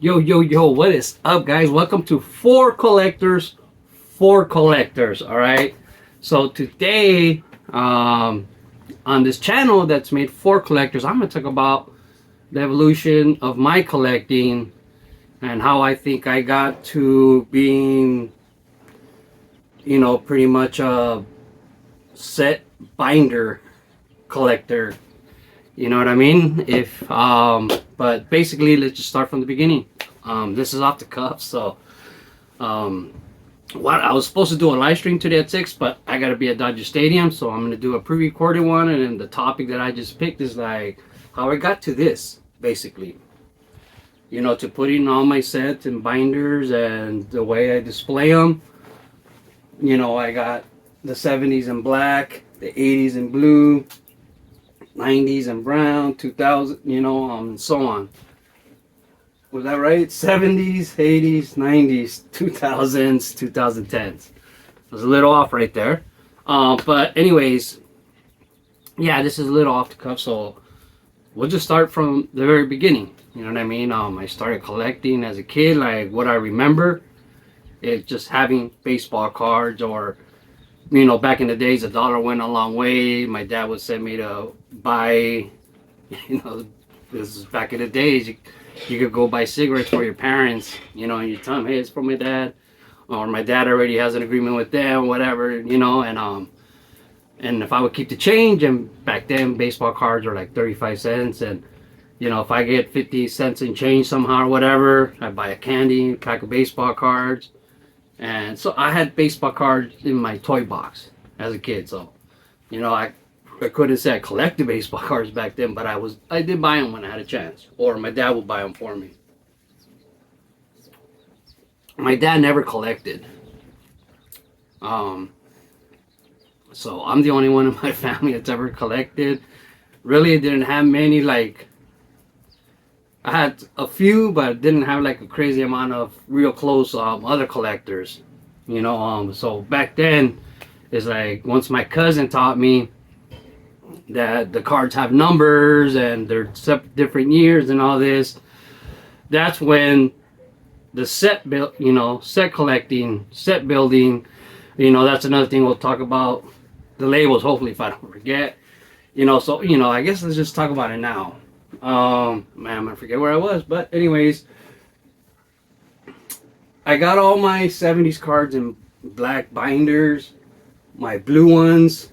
Yo, what is up, guys? Welcome to For Collectors, For Collectors, all right? So today, on this channel that's made for collectors, I'm going to talk about the evolution of my collecting and how I think I got to being, pretty much a set binder collector. You know what I mean? But basically, let's just start from the beginning. This is off the cuff, so what I was supposed to do a live stream today at 6, but I gotta be at Dodger Stadium, so I'm gonna do a pre-recorded one. And then the topic that I just picked is like how I got to this, basically. To putting all my sets and binders and the way I display them. I got the 70s in black, the 80s in blue, 90s and brown, 2000, and so on. Was that right? 70s, 80s, 90s, 2000s, 2010s. I was a little off right there. But anyways, yeah, this is a little off the cuff, so we'll just start from the very beginning. You know what I mean? I started collecting as a kid, like what I remember. It's just having baseball cards, or back in the days, $1 went a long way. My dad would send me to buy, this is back in the days, you could go buy cigarettes for your parents, and you tell them, hey, it's from my dad, or my dad already has an agreement with them, whatever, and if I would keep the change, and back then baseball cards were like 35 cents, and if I get 50 cents in change somehow or whatever, I'd buy a candy, pack of baseball cards. And so I had baseball cards in my toy box as a kid. So, I couldn't say I collected baseball cards back then, but I did buy them when I had a chance, or my dad would buy them for me. My dad never collected. So I'm the only one in my family that's ever collected. Really didn't have many, like, I had a few, but didn't have like a crazy amount of real close other collectors, so back then it's like once my cousin taught me that the cards have numbers and they're different years and all this, that's when the set collecting, set building, that's another thing we'll talk about, the labels, hopefully, if I don't forget, so I guess let's just talk about it now. Man, I'm gonna forget where I was, but anyways, I got all my 70s cards in black binders, my blue ones,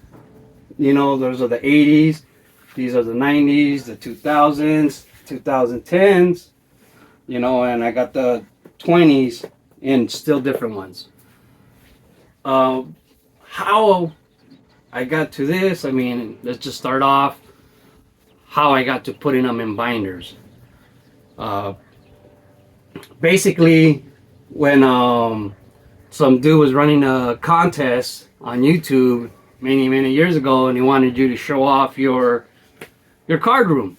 those are the 80s, these are the 90s, the 2000s, 2010s, and I got the 20s in still different ones. How I got to this, let's just start off how I got to putting them in binders. Basically, when some dude was running a contest on YouTube many years ago, and he wanted you to show off your card room.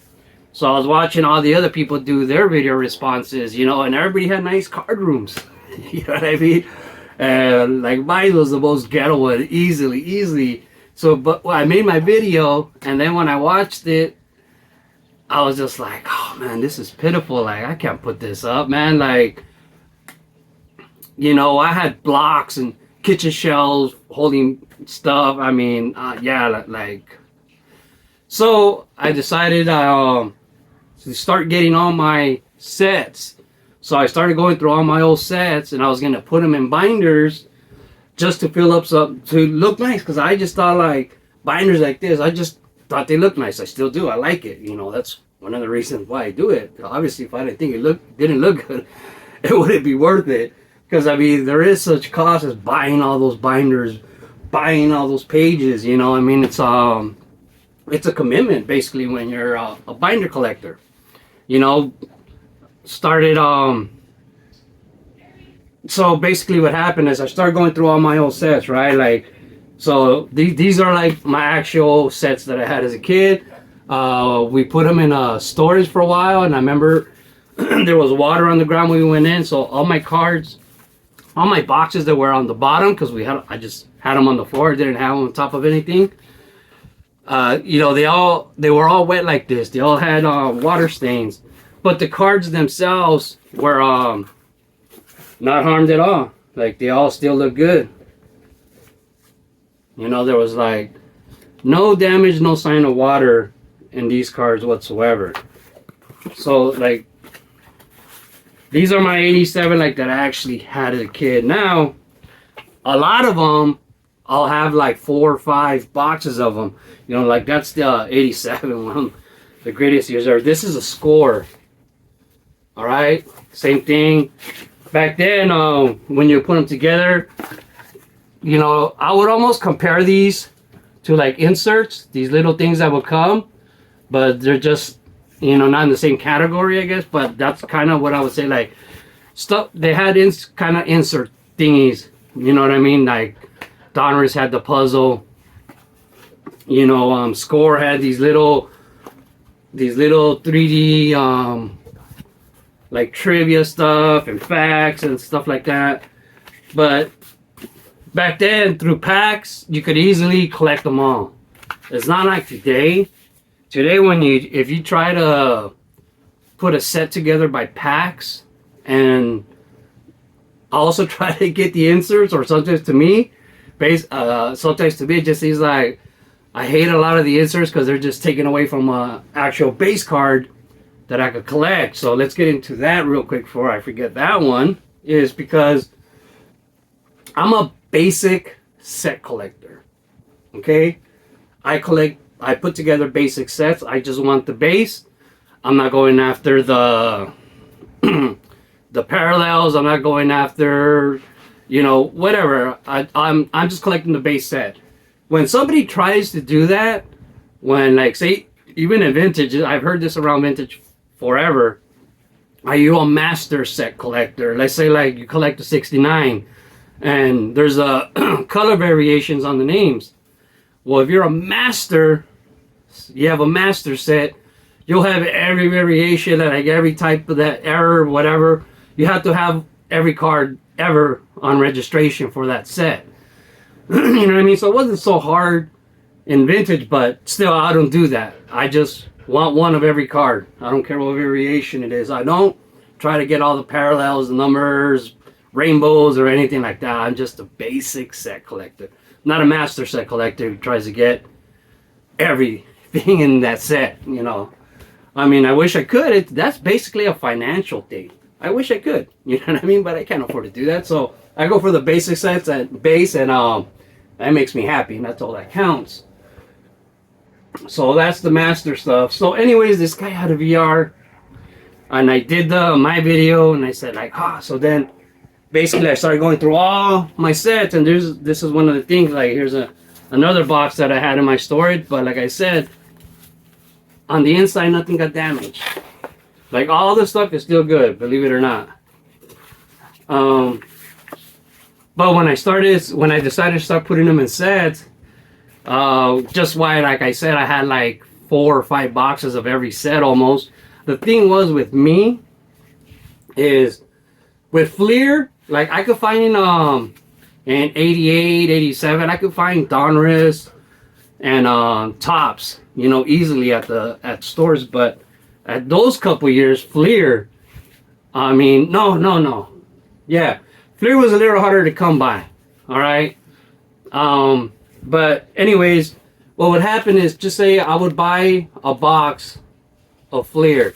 So I was watching all the other people do their video responses, and everybody had nice card rooms. You know what I mean? And like mine was the most ghetto one, easily. So, but I made my video, and then when I watched it, I was just like, oh man, this is pitiful. Like, I can't put this up, man. Like, I had blocks and kitchen shelves holding stuff. So I decided to start getting all my sets. So I started going through all my old sets, and I was gonna put them in binders just to fill up some, to look nice, because I just thought, like, binders like this, I just thought they looked nice. I still do. I like it. That's one of the reasons why I do it. Obviously, if I didn't think it didn't look good, it wouldn't be worth it. Because there is such cost as buying all those binders, buying all those pages. It's a commitment basically when you're a binder collector. So basically, what happened is I started going through all my old sets, right? Like, so these are like my actual sets that I had as a kid. We put them in storage for a while, and I remember there was water on the ground when we went in, so all my cards, all my boxes that were on the bottom, because I just had them on the floor, didn't have them on top of anything. They were all wet like this. They all had water stains. But the cards themselves were not harmed at all. Like, they all still look good. You know, there was like no damage, no sign of water in these cards whatsoever. So like, these are my 87 like that I actually had as a kid. Now, a lot of them, I'll have like 4 or 5 boxes of them. You know, like that's the 87 one, the greatest years ever. This is a score. All right, same thing. Back then, when you put them together, you know, I would almost compare these to like inserts, these little things that would come, but they're just, you know, not in the same category, I guess. But that's kind of what I would say, like stuff they had kind of insert thingies. You know what I mean? Like Donruss had the puzzle. You know, Score had these little 3D like trivia stuff and facts and stuff like that. But back then, through packs, you could easily collect them all. It's not like today. Today, if you try to put a set together by packs, and also try to get the inserts, or sometimes to me, it just seems like I hate a lot of the inserts because they're just taken away from an actual base card that I could collect. So let's get into that real quick before I forget that one. Is because I'm a basic set collector. Okay, I put together basic sets. I just want the base. I'm not going after the the parallels. I'm not going after, you know, whatever. I'm just collecting the base set. When somebody tries to do that, when like say even in vintage, I've heard this around vintage forever. Are you a master set collector? Let's say like you collect a 69 and there's a color variations on the names. Well, if you're a master, you have a master set, you'll have every variation, like every type of that error, whatever. You have to have every card ever on registration for that set. You know what I mean? So it wasn't so hard in vintage, but still, I don't do that. I just want one of every card. I don't care what variation it is. I don't try to get all the parallels, the numbers, rainbows, or anything like that. I'm just a basic set collector. Not a master set collector who tries to get everything in that set, you know. I mean, I wish I could. That's basically a financial thing. I wish I could, you know what I mean? But I can't afford to do that. So I go for the basic sets at base, and that makes me happy, and that's all that counts. So that's the master stuff. So anyways, this guy had a VR, and I did my video, and I said like, so then basically I started going through all my sets, and this is one of the things. Like, here's another box that I had in my storage, but like I said, on the inside nothing got damaged. Like, all the stuff is still good, believe it or not. But when I decided to start putting them in sets, just why, like I said, I had like 4 or 5 boxes of every set almost. The thing was with me is with Fleer, like I could find in 88, 87, I could find Donruss and Tops, you know, easily at stores. But at those couple years, Fleer, I mean, no. Yeah, Fleer was a little harder to come by, all right? But anyways, what would happen is, just say I would buy a box of Fleer,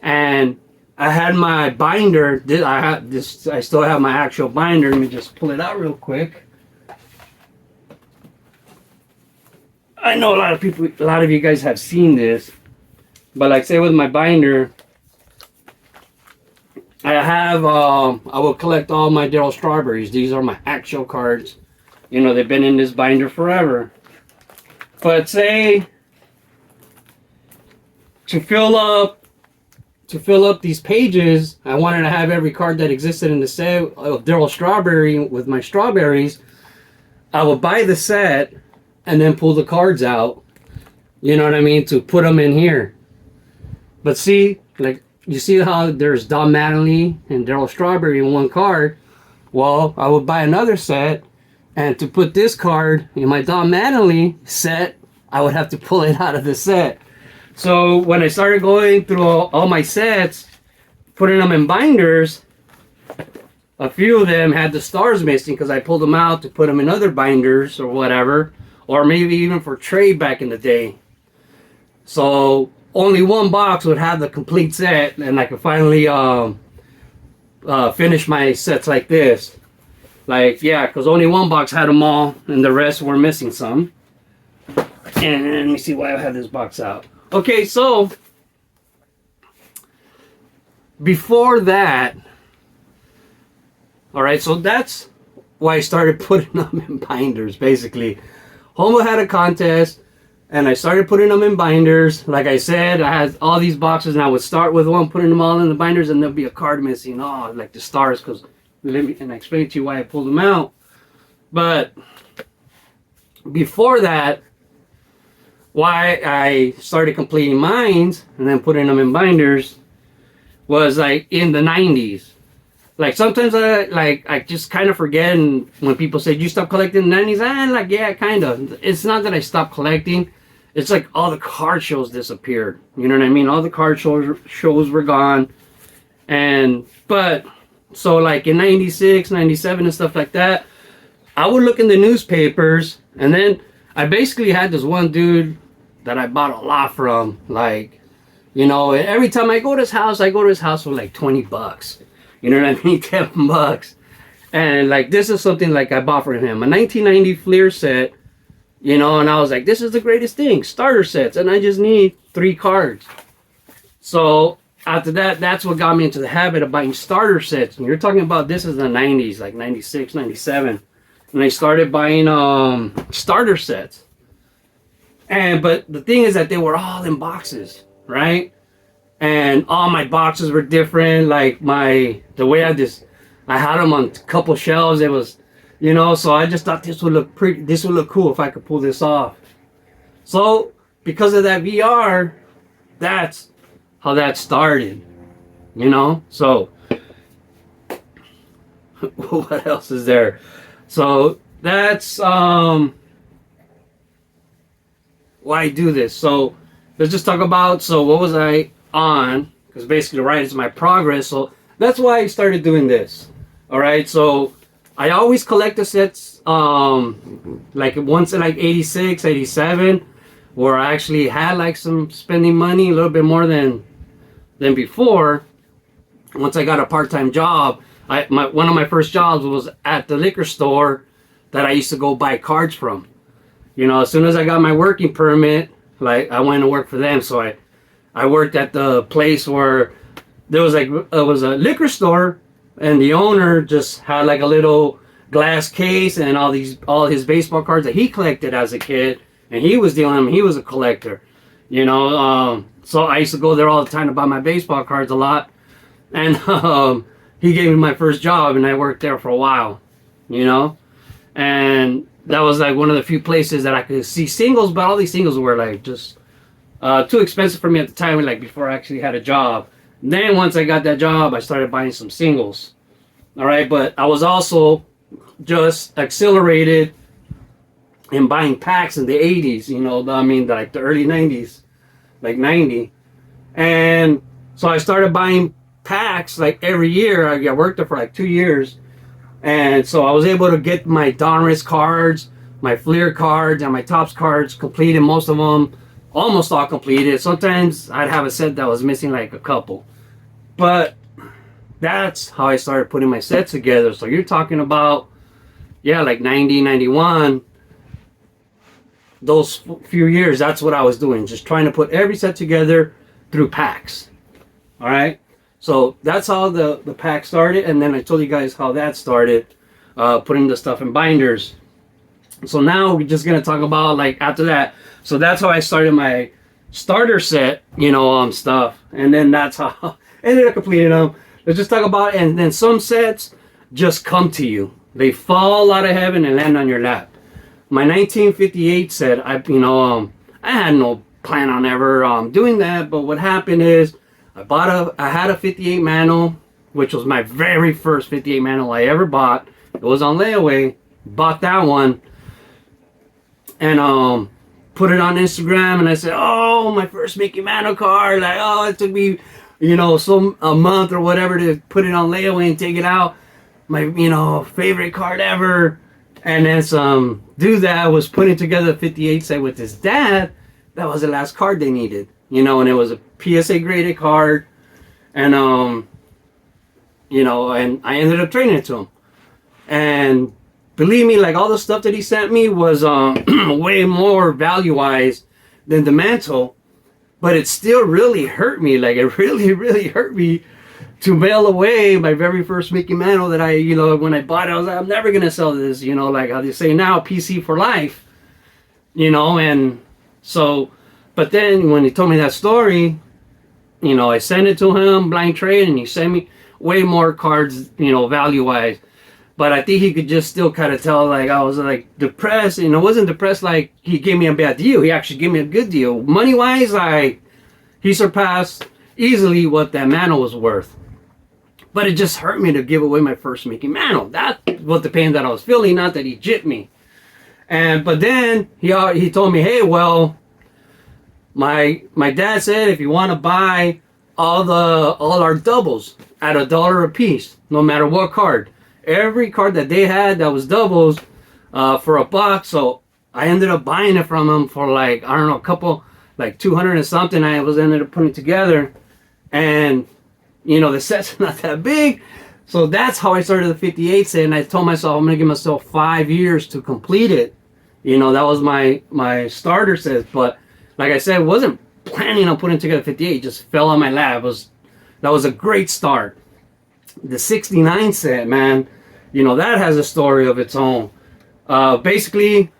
and I had my binder. I still have my actual binder. Let me just pull it out real quick. I know a lot of you guys have seen this, but like say with my binder, I will collect all my Darryl Strawberries. These are my actual cards. You know, they've been in this binder forever. But say to fill up these pages, I wanted to have every card that existed in the set of Darryl Strawberry with my strawberries. I would buy the set and then pull the cards out, you know what I mean, to put them in here. But see, like, you see how there's Don Mattingly and Darryl Strawberry in one card? Well, I would buy another set, and to put this card in my Don Mattingly set, I would have to pull it out of the set. So when I started going through all my sets, putting them in binders, a few of them had the stars missing because I pulled them out to put them in other binders or whatever, or maybe even for trade back in the day. So only one box would have the complete set, and I could finally finish my sets like this. Like, yeah, because only one box had them all, and the rest were missing some. And let me see why I had this box out. Okay, so before that, all right, so that's why I started putting them in binders, basically. Homo had a contest, and I started putting them in binders. Like I said, I had all these boxes, and I would start with one, putting them all in the binders, and there'll be a card missing. Oh, like the stars, because and I explained to you why I pulled them out. But before that, why I started completing mines and then putting them in binders was like in the 90s. Like sometimes I just kind of forget, and when people say you stop collecting in the 90s, like yeah, kind of. It's not that I stopped collecting. It's like all the card shows disappeared. You know what I mean? All the card shows were gone. But so like in 96, 97 and stuff like that, I would look in the newspapers, and then I basically had this one dude that I bought a lot from. Like, you know, every time I go to his house, for like 20 bucks. You know what I mean? 10 bucks. And like, this is something like I bought for him. A 1990 Fleer set, you know, and I was like, this is the greatest thing. Starter sets. And I just need 3 cards. So after that, that's what got me into the habit of buying starter sets. And you're talking about this is the 90s, like 96, 97. And I started buying starter sets. But the thing is that they were all in boxes, right? And all my boxes were different. Like the way I had them on a couple shelves. It was, you know, so I just thought this would look pretty. This would look cool if I could pull this off. So because of that VR, that's how that started, you know. So what else is there? So that's why I do this. So let's just talk about, so what was I on? Because basically right is my progress. So that's why I started doing this. All right, so I always collect the sets like once in like 86, 87, where I actually had like some spending money a little bit more than before. Once I got a part-time job, one of my first jobs was at the liquor store that I used to go buy cards from. You know, as soon as I got my working permit, like I went to work for them. So I worked at the place where there was like, it was a liquor store, and the owner just had like a little glass case and all his baseball cards that he collected as a kid, and he was dealing them. He was a collector, you know. So I used to go there all the time to buy my baseball cards a lot, and he gave me my first job, and I worked there for a while, you know. And that was like one of the few places that I could see singles, but all these singles were like just too expensive for me at the time, like before I actually had a job. And then once I got that job, I started buying some singles. All right, but I was also just accelerated in buying packs in the 80s, you know, I mean, like the early 90s, like 90. And so I started buying packs like every year. I worked there for like 2 years. And so I was able to get my Donruss cards, my Fleer cards, and my Topps cards completed, most of them, almost all completed. Sometimes I'd have a set that was missing like a couple. But that's how I started putting my sets together. So you're talking about, yeah, like 90, 91. Those few years, that's what I was doing. Just trying to put every set together through packs. All right? So that's how the pack started. And then I told you guys how that started, putting the stuff in binders. So now we're just going to talk about like after that. So that's how I started my starter set, you know, stuff. And then that's how I ended up completing them. Let's just talk about it. And then some sets just come to you. They fall out of heaven and land on your lap. My 1958 set, I had no plan on ever doing that. But what happened is I had a 58 manual, which was my very first 58 manual I ever bought. It was on layaway. Bought that one. And put it on Instagram, and I said, oh, my first Mickey Mantle card. Like, oh, it took me, a month or whatever to put it on layaway and take it out. My, favorite card ever. And then some dude that was putting together a 58 set with his dad, that was the last card they needed, and it was a PSA graded card. And, and I ended up trading it to him. And believe me, like all the stuff that he sent me was way more value-wise than the mantle. But it still really hurt me. Like it really, really hurt me to mail away my very first Mickey Mantle that I, when I bought it, I was like, I'm never going to sell this, like how they say now, PC for life, and so, but then when he told me that story, I sent it to him, blind trade, and he sent me way more cards, value-wise. But I think he could just still kind of tell, like, I was, like, depressed. And I wasn't depressed like he gave me a bad deal. He actually gave me a good deal. Money-wise, like, he surpassed easily what that Mantle was worth. But it just hurt me to give away my first Mickey Mantle. That's what the pain that I was feeling, not that he gypped me. But then he told me, hey, well, my dad said if you want to buy all our doubles at $1 a piece, no matter what card. Every card that they had that was doubles for $1. So I ended up buying it from him for like, I don't know, a couple, like 200 and something. I ended up putting it together. And, the set's not that big. So that's how I started the 58 set. And I told myself, I'm going to give myself 5 years to complete it. That was my starter set. But like I said, I wasn't planning on putting together 58. It just fell on my lap. That was a great start. The 69 set, man, that has a story of its own. Basically,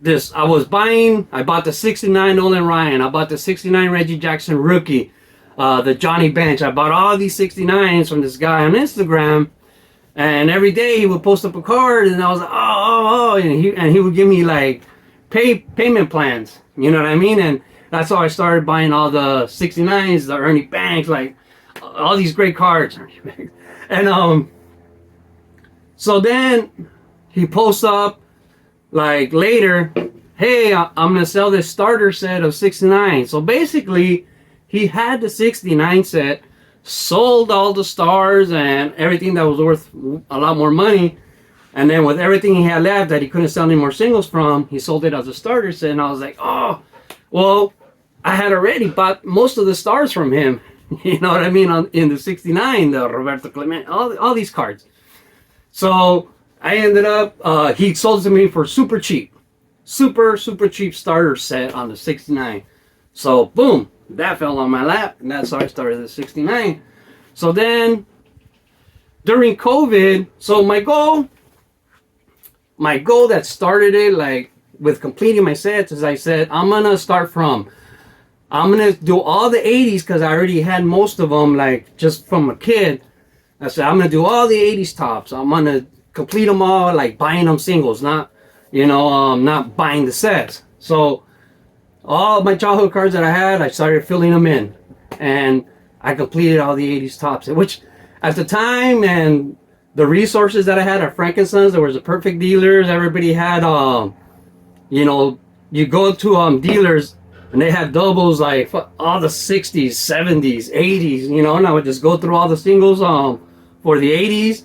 I bought the 69 Nolan Ryan. I bought the 69 Reggie Jackson rookie, the Johnny Bench. I bought all these 69s from this guy on Instagram. And every day he would post up a card, and I was like, oh, and he would give me like payment plans. You know what I mean? And that's how I started buying all the 69s, the Ernie Banks, like all these great cards. And so then he posts up like later, hey, I'm gonna sell this starter set of 69. So basically he had the 69 set, sold all the stars and everything that was worth a lot more money, and then with everything he had left that he couldn't sell any more singles from, he sold it as a starter set. And I was like, oh, well, I had already bought most of the stars from him. You know what I mean? In the 69, the Roberto Clemente, all these cards. So I ended up, he sold it to me for super cheap. Super cheap starter set on the 69. So boom, that fell on my lap. And that's how I started the 69. So then during COVID, so my goal that started it, like with completing my sets, is I said, I'm going to do all the 80s because I already had most of them, like just from a kid. I said, I'm going to do all the 80s tops. I'm going to complete them all, like buying them singles, not buying the sets. So all my childhood cards that I had, I started filling them in. And I completed all the 80s tops, which at the time and the resources that I had at Frankensons, there was a perfect dealers. Everybody had, you go to dealers, and they had doubles like all the 60s, 70s, 80s, and I would just go through all the singles for the 80s,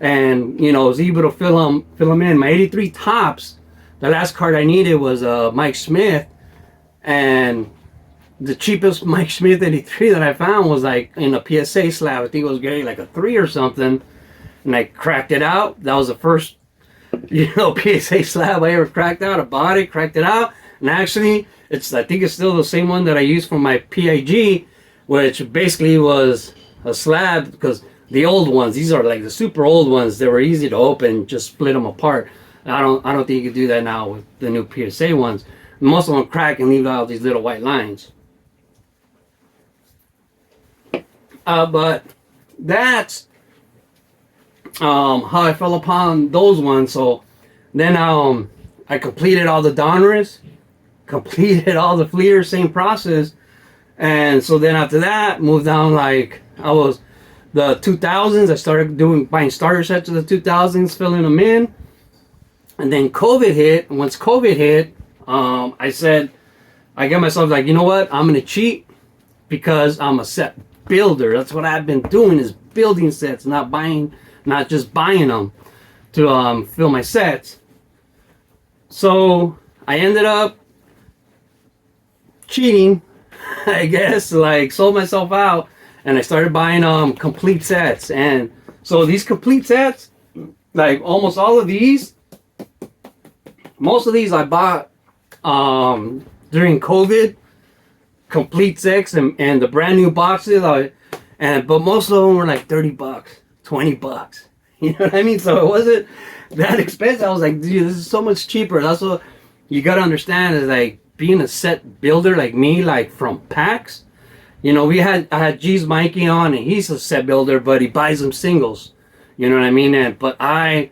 and, was able to fill them in. My 83 tops, the last card I needed was Mike Smith, and the cheapest Mike Smith 83 that I found was like in a PSA slab. I think it was getting like a 3 or something, and I cracked it out. That was the first, PSA slab I ever cracked out. I bought it, cracked it out, and actually, I think it's still the same one that I used for my PIG, which basically was a slab, because the old ones, these are like the super old ones, they were easy to open, just split them apart. I don't think you can do that now with the new PSA ones. Most of them crack and leave out these little white lines. But that's how I fell upon those ones. So then I completed all the Donruss, completed all the Fleers, same process. And so then after that, moved down, like I was the 2000s. I started buying starter sets of the 2000s, filling them in. And then COVID hit. And once COVID hit, I said, I get myself like, you know what? I'm gonna cheat because I'm a set builder. That's what I've been doing, is building sets, not just buying them to fill my sets. So I ended up cheating, I guess, like sold myself out, and I started buying complete sets. And so these complete sets, like almost all of these, most of these I bought during COVID, complete sets, and the brand new boxes. But most of them were like $30, $20. You know what I mean? So it wasn't that expensive. I was like, dude, this is so much cheaper. That's what you gotta understand, is like being a set builder like me, like from packs. You know, I had G's Mikey on, and he's a set builder, but he buys them singles. You know what I mean? But I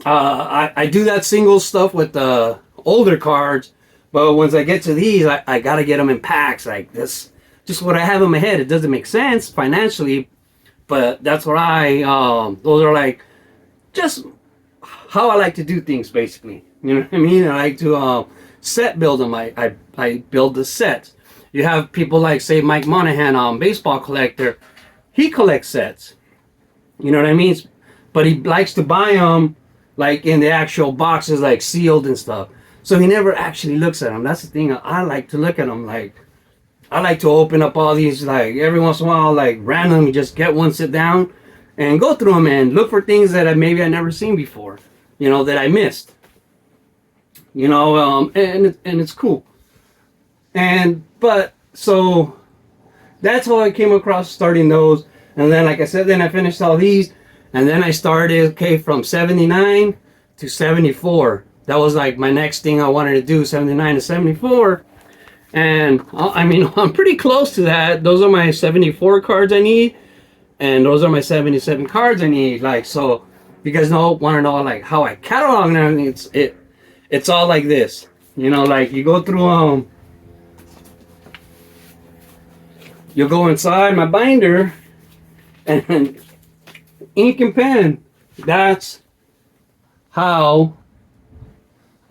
do that single stuff with the older cards. But once I get to these, I gotta get them in packs. Like this, just what I have in my head. It doesn't make sense financially, but that's what those are like just how I like to do things, basically. You know what I mean? I like to set build them. I build the sets. You have people like, say, Mike Monahan, baseball collector. He collects sets. You know what I mean? But he likes to buy them like in the actual boxes, like sealed and stuff. So he never actually looks at them. That's the thing. I like to look at them. Like, I like to open up all these, like every once in a while, like randomly just get one, sit down, and go through them and look for things that I never seen before, you know, that I missed. You know, and it's cool. But so that's how I came across starting those. And then, like I said, then I finished all these, and then I started, okay, from 79 to 74. That was like my next thing I wanted to do, 79 to 74. And I mean, I'm pretty close to that. Those are my 74 cards I need, and those are my 77 cards I need. Like, so you guys want to know like how I catalog and everything. It's all like this, you know, like you go through you'll go inside my binder, and ink and pen. That's how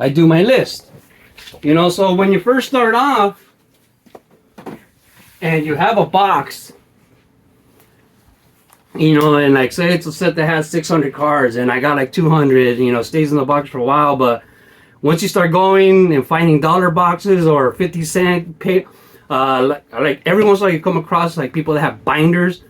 I do my list. You know, so when you first start off and you have a box, you know, and like say it's a set that has 600 cards and I got like 200, you know, stays in the box for a while. But once you start going and finding dollar boxes or 50-cent pay, like every once in a while you come across like people that have binders,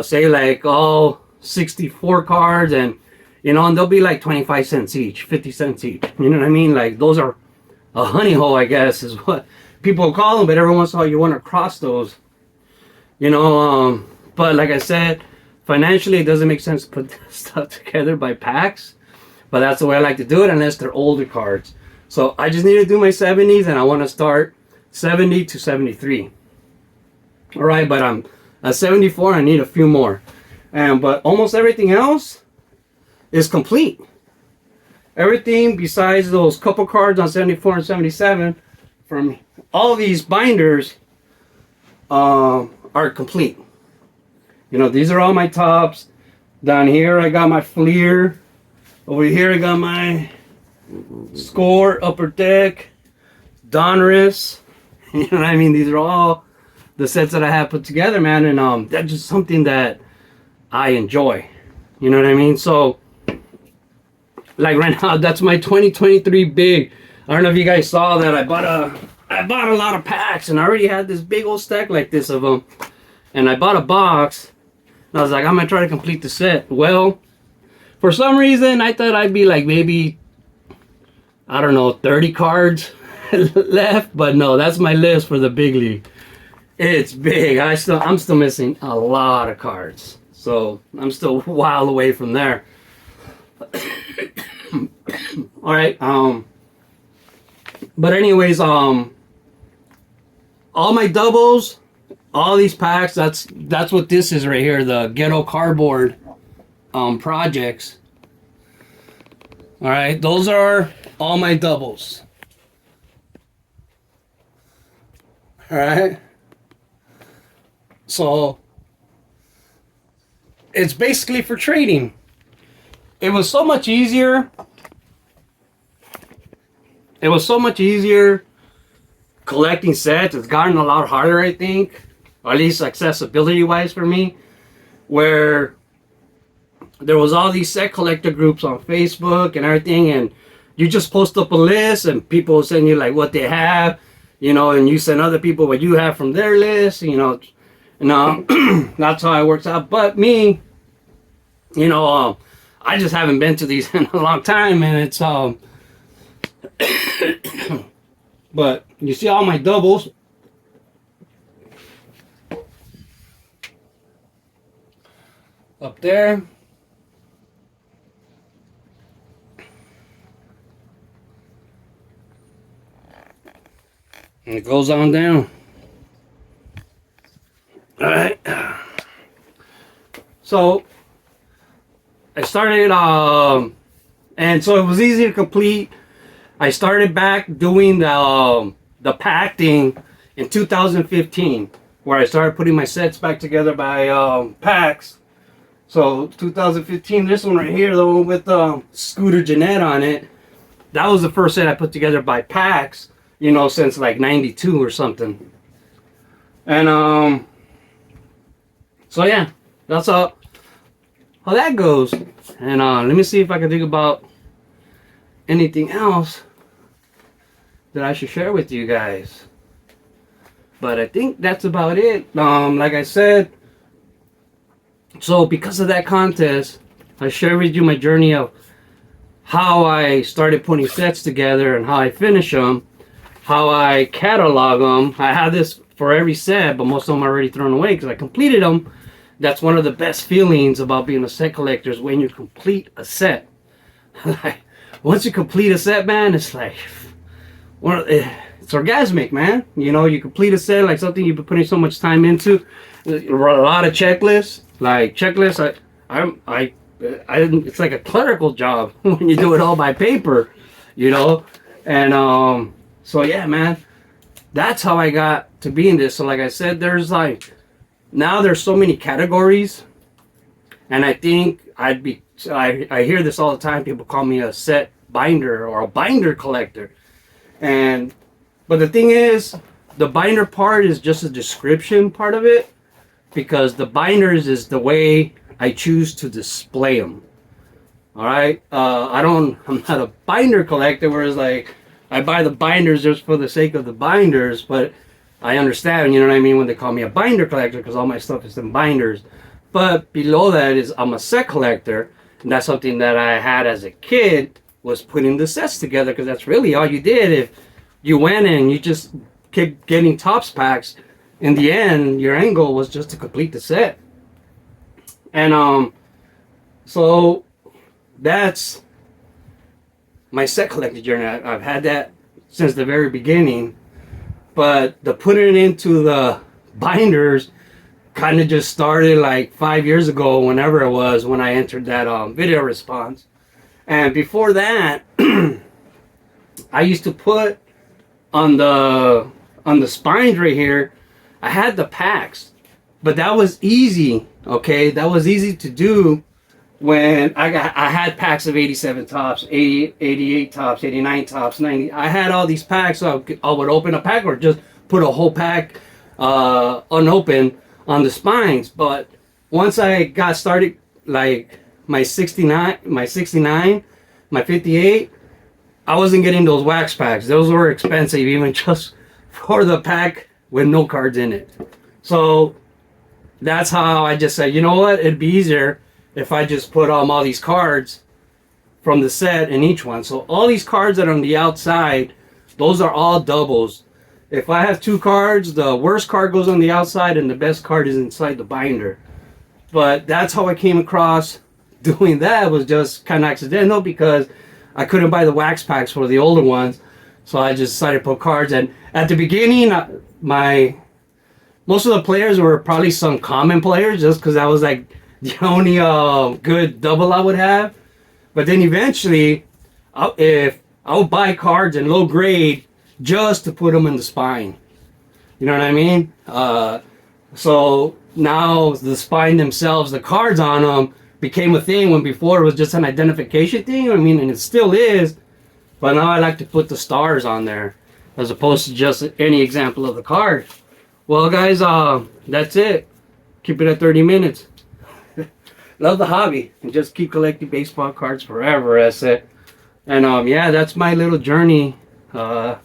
say like all 64 cards, and you know, and they'll be like 25 cents each, 50 cents each. You know what I mean? Like those are a honey hole, I guess, is what people call them. But every once in a while you want to cross those, you know. But like I said, financially it doesn't make sense to put stuff together by packs. But that's the way I like to do it, unless they're older cards. So I just need to do my 70s, and I want to start 70 to 73. All right, but I'm at 74. I need a few more, but almost everything else is complete. Everything besides those couple cards on 74 and 77 from all these binders are complete. You know, these are all my tops. Down here I got my Fleer. Over here I got my Score, Upper Deck, Donruss. You know what I mean? These are all the sets that I have put together, man. And that's just something that I enjoy. You know what I mean? So like right now, that's my 2023 big. I don't know if you guys saw that. I bought a lot of packs, and I already had this big old stack like this of them. And I bought a box, and I was like, I'm gonna try to complete the set. Well, for some reason, I thought I'd be like maybe, I don't know, 30 cards left. But no, that's my list for the big league. It's big. I'm still missing a lot of cards, so I'm still a while away from there. All right. But anyways, all my doubles, all these packs, that's what this is right here, the ghetto cardboard projects. All right, those are all my doubles. All right. So it's basically for trading. It was so much easier it was so much easier collecting sets. It's gotten a lot harder, I think, or at least accessibility wise for me, where there was all these set collector groups on Facebook and everything, and you just post up a list and people send you like what they have, you know, and you send other people what you have from their list, you know, and that's how it works out. But me, you know, I just haven't been to these in a long time, and it's but you see all my doubles. Up there. And it goes on down. Alright. So I started and so it was easy to complete. I started back doing the pack thing in 2015, where I started putting my sets back together by packs. So 2015, this one right here, the one with Scooter Jeanette on it, that was the first set I put together by packs, you know, since like 92 or something. And so yeah, that's how that goes. And let me see if I can think about anything else that I should share with you guys. But I think that's about it. Like I said, so because of that contest, I shared with you my journey of how I started putting sets together and how I finish them, how I catalog them. I have this for every set, but most of them are already thrown away because I completed them. That's one of the best feelings about being a set collector, is when you complete a set. Like, once you complete a set, man, it's like, it's orgasmic, man. You know, you complete a set, like something you've been putting so much time into. A lot of checklists. Like checklists, it's like a clerical job when you do it all by paper, you know. And so yeah, man, that's how I got to be in this. So like I said, there's like, now there's so many categories, and I think I hear this all the time. People call me a set binder or a binder collector, but the thing is, the binder part is just a description part of it, because the binders is the way I choose to display them. All right, I'm not a binder collector, whereas like I buy the binders just for the sake of the binders. But I understand, you know what I mean, when they call me a binder collector, because all my stuff is in binders. But below that is I'm a set collector, and that's something that I had as a kid, was putting the sets together, because that's really all you did. If you went and you just kept getting tops packs, in the end, your end goal was just to complete the set. And so that's my set collecting journey. I've had that since the very beginning, but the putting it into the binders kind of just started like 5 years ago, whenever it was, when I entered that video response. And before that, I used to put on the spines right here, I had the packs, but that was easy. Okay, that was easy to do when I had packs of 87 tops, 80, 88 tops, 89 tops, 90. I had all these packs, so I would open a pack or just put a whole pack unopened on the spines. But once I got started, like my 69, my 58, I wasn't getting those wax packs. Those were expensive, even just for the pack with no cards in it. So that's how I just said, you know what, it'd be easier if I just put all these cards from the set in each one. So all these cards that are on the outside, those are all doubles. If I have 2 cards, the worst card goes on the outside and the best card is inside the binder. But that's how I came across doing that. Was just kind of accidental, because I couldn't buy the wax packs for the older ones. So I just decided to put cards. And at the beginning, most of the players were probably some common players, just because that was like the only good double I would have. But then eventually, I would buy cards in low grade just to put them in the spine. You know what I mean? So now the spine themselves, the cards on them, became a thing, when before it was just an identification thing. I mean, and it still is. But now I like to put the stars on there as opposed to just any example of the card. Well, guys, that's it. Keep it at 30 minutes. Love the hobby and just keep collecting baseball cards forever. That's it. And yeah, that's my little journey through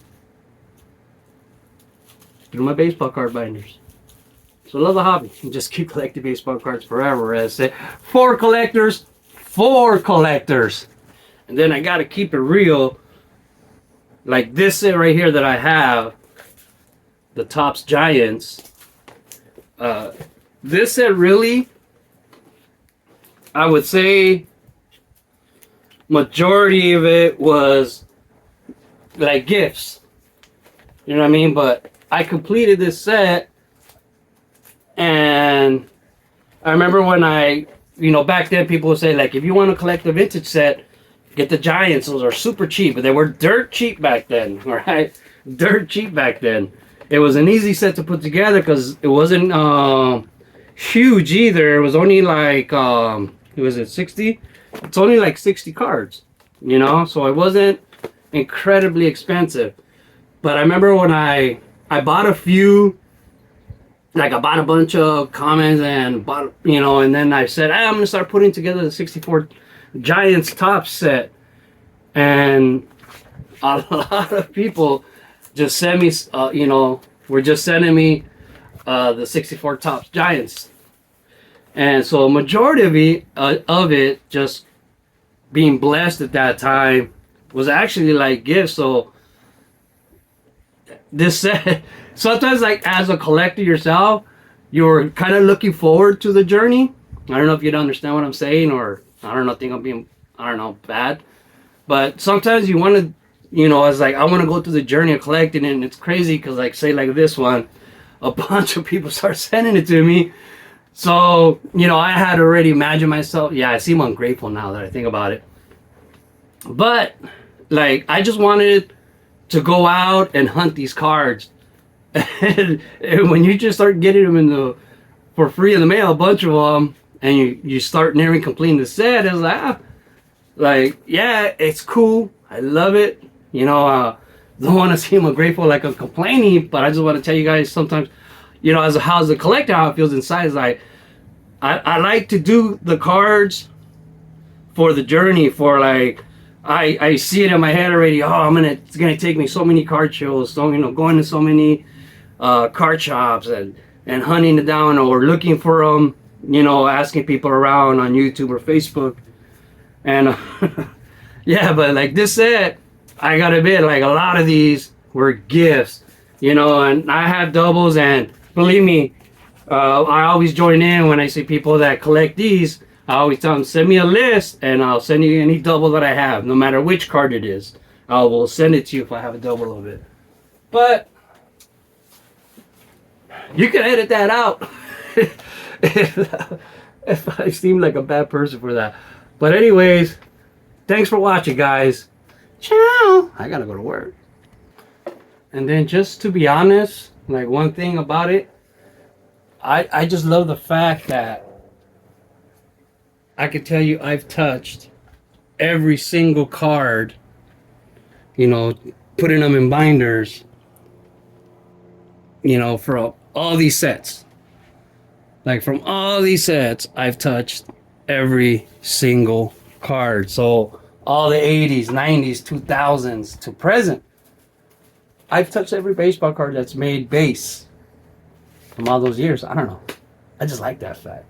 my baseball card binders. So love the hobby and just keep collecting baseball cards forever. That's it. For collectors. And then I gotta keep it real. Like this set right here that I have, the Topps Giants. This set really, I would say, majority of it was like gifts. You know what I mean? But I completed this set, and I remember when back then people would say, like, if you want to collect a vintage set, get the Giants. Those are super cheap, but they were dirt cheap back then, right? Dirt cheap back then. It was an easy set to put together because it wasn't huge either. It was only like, was it 60? It's only like 60 cards, you know? So it wasn't incredibly expensive. But I remember when I bought a few, like I bought a bunch of comments and bought, and then I said, I'm going to start putting together the 64 Giants Topps set. And a lot of people just sent me, were just sending me the 64 Topps Giants. And so a majority of it just being blessed at that time was actually like gifts. So this set, sometimes like as a collector yourself, you're kind of looking forward to the journey. I don't know if you'd understand what I'm saying, or I don't know, think I'm being, bad. But sometimes you want to, it's like I want to go through the journey of collecting it, and it's crazy because, like, say like this one, a bunch of people start sending it to me. So, I had already imagined myself. Yeah, I seem ungrateful now that I think about it. But, like, I just wanted to go out and hunt these cards. And when you just start getting them for free in the mail, a bunch of them, and you start nearing completing the set, it's like, yeah, it's cool. I love it. Don't want to seem ungrateful like I'm complaining, but I just want to tell you guys sometimes, as a collector, how it feels inside is like, I like to do the cards for the journey, for like, I see it in my head already. Oh, it's gonna take me so many card shows, so going to so many card shops and hunting it down or looking for them, asking people around on YouTube or Facebook, and yeah. But like this set, I gotta admit, like a lot of these were gifts, and I have doubles, and believe me, I always join in when I see people that collect these. I always tell them, send me a list and I'll send you any double that I have, no matter which card it is. I will send it to you if I have a double of it. But you can edit that out if I seem like a bad person for that. But anyways, thanks for watching, guys. Ciao. I gotta go to work. And then just to be honest, like one thing about it, I just love the fact that I can tell you I've touched every single card, putting them in binders, for all these sets. Like from all these sets, I've touched every single card. So all the 80s, 90s, 2000s to present, I've touched every baseball card that's made base from all those years. I don't know. I just like that fact.